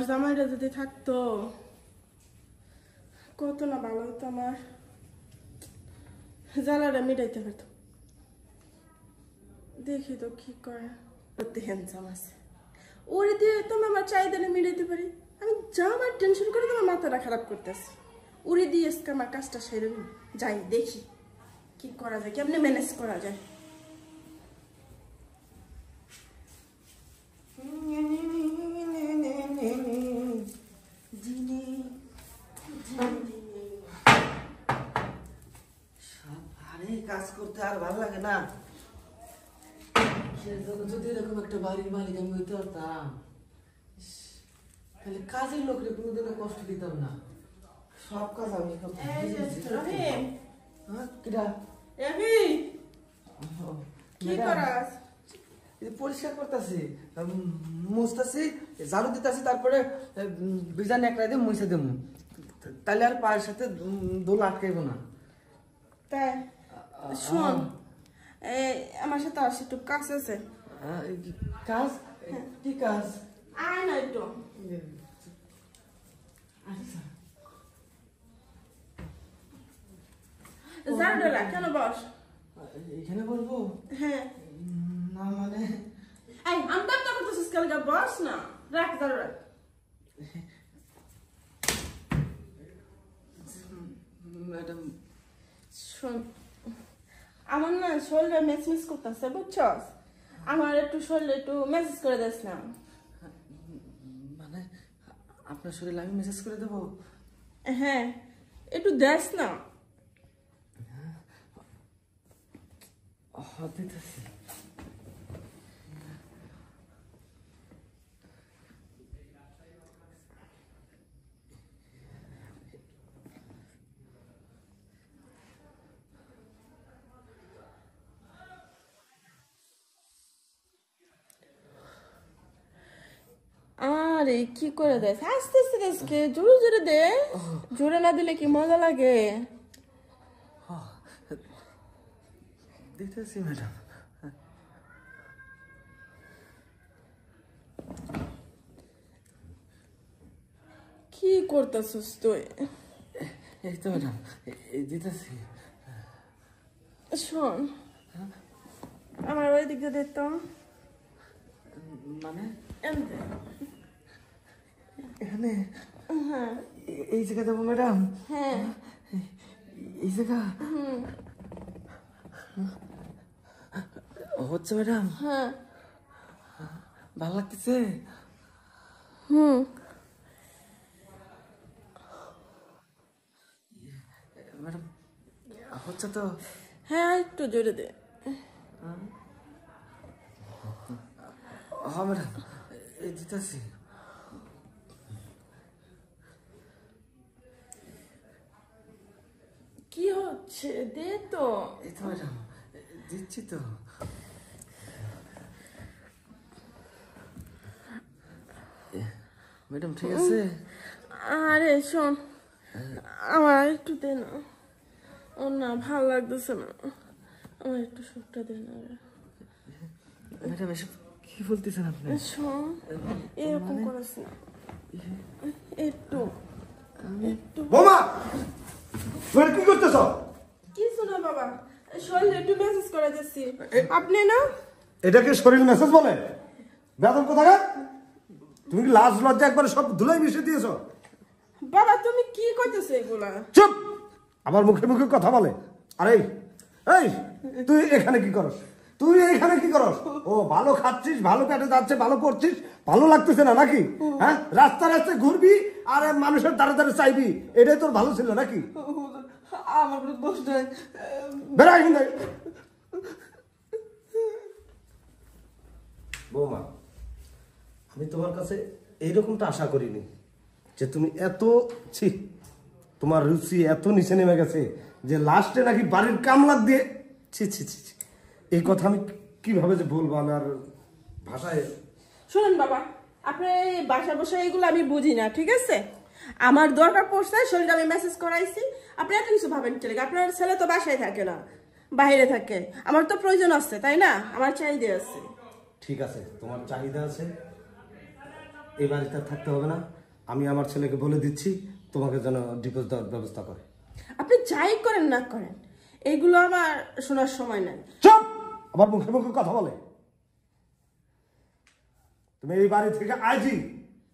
জামাইটা যদি থাকতো কত না ভালো হতো, আমার জ্বালাটা মিটাইতে পারতো। দেখি তো কি করে। হ্যান্ডসাম আছে, ওরে দিয়ে তুমি আমার চাহিদাটা মিটাইতে পারি। আমি জামার টেনশন করে তোমার মাথাটা খারাপ করতেছি। উড়ে দিয়ে আজকে আমার কাজটা সেরে যাই, দেখি কি করা যায়, কেমনে ম্যানেজ করা যায়। কাজ করতে আর ভালো লাগে না। যদি এরকম একটা বাড়ির মালিক আমি হইতে পারতাম, তাহলে কাজের লোকরে কোনোদিনও কষ্ট দিতাম না। সব কাজ আমি পরিষ্কার করতেছি, মুছতেছি, ঝাড়ু দিতেছি, তারপরে বিজানি একটা দিয়ে মুছে দেব, তাহলে আর পায়ের সাথে দোল আটকাইব না। তাই শোন, আমার সাথে আসে, একটু কাজ আছে। কাজ? কি কাজ? আয় না একটু। জানডা কেন বস? এখানে বলবো? হ্যাঁ। না মানে এই আমটা তো করতেছিস কালকে, বস না, রাখ জানডা রাখ। ম্যাডাম শোন, আমার না শরীরে মেসমেস করতেছে, বুঝছস? আমার একটু শরীরে একটু মেসেজ করে দিস না। মানে আপনার শরীরে আমি মেসেজ করে দেবো? হ্যাঁ, একটু দেস না। দিতেছি। আরে কি করে দেস? আস্তে আস্তে দেশকে, জোরে জোরে দে। জোরে না দিলে কি মজা লাগে? দিতেছি ম্যাডাম। কি করতেছিস তুই? এই তো ম্যাডাম, দিতেছি। শোন, আমার ওই দিকে দে তো। মানে এখানে? হ্যাঁ। এই জায়গা দেবো ম্যাডাম? হ্যাঁ। এই জায়গা হচ্ছে ম্যাডাম? হ্যাঁ। ভালো লাগতেছে? ম্যাডাম হচ্ছে তো? হ্যাঁ, একটু জোরে দে। হ্যাঁ ম্যাডাম, এই দিতেছি। কি হচ্ছে? দে তো। এই তো ম্যাডাম, দিচ্ছি তো। ম্যাডাম ঠিক আছে? আরে শোন, আমার একটু দে না। ও না, ভালো লাগতেছে না, আমার একটু সুখটা দে না। ম্যাডাম এসব কি বলতেছেন আপনি? শোন, এরকম করিস না, একটু একটু। বোমা, তুমি কি করতেছ? কিছু না বাবা, শরীরে একটু মেসেজ করে দিচ্ছি। আপনি না এটাকে শরীর মেসেজ বলে? বেতন কোথাকার? তুমি কি লাজ লজ্জা একবারে সব ধুলাই মিশিয়ে দিয়েছো? বাবা তুমি কি কইতেছো এগুলা? চুপ! আমার মুখে মুখে কথা বলে। আরে এই, তুই এখানে কি করস? তুই এখানে কি করস? ও ভালো খাচ্ছিস, ভালো পেটে যাচ্ছে, ভালো পড়ছিস, ভালো লাগতেছে না নাকি? হ্যাঁ, রাস্তায় রাস্তায় ঘুরবি আর মানুষের দ্বারা দ্বারা চাইবি, এটাই তোর ভালো ছিল নাকি? আমার দোষ নাই। বেড়াই কিন্তু বৌমা, আমি তোমার কাছে এইরকমটা আশা করিনি যে তুমি এত তোমার রুচি এত নিচে নেমে গেছে যে লাস্টে নাকি বাড়ির কামলার দিয়ে ছি ছি ছি ছি। এই কথা আমি কিভাবে যে বলবো, আমার ভাষায়। শুনুন বাবা, আপনার এই বাসা বসা এগুলো আমি বুঝি না, ঠিক আছে? আমার দরকার পড়ছে, শরীরে আমি মেসেজ করাইছি, আপনি এত কিছু ভাবেন চলে। আপনার ছেলে তো বাসায় থাকে না, বাইরে থাকে। আমার তো প্রয়োজন আছে, তাই না? আমার চাহিদা আছে। ঠিক আছে, তোমার চাহিদা আছে, এই বাড়িতে থাকতে হবে না, আমি আমার ছেলেকে বলে দিচ্ছি তোমাকে যেন ডিভোর্স দেওয়ার ব্যবস্থা করে। আপনি যাই করেন না করেন, এইগুলো আমার শোনার সময় নেই। চুপ! আমার মুখে মুখে কথা বলে। তুমি এই বাড়ি থেকে আজই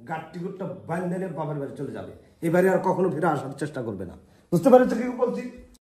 গাট্টি গুটটা বান্ধে বাবার বাড়ি চলে যাবে। এই বাড়ি আর কখনো ফিরে আসার চেষ্টা করবে না, বুঝতে পারছো কি বলছি?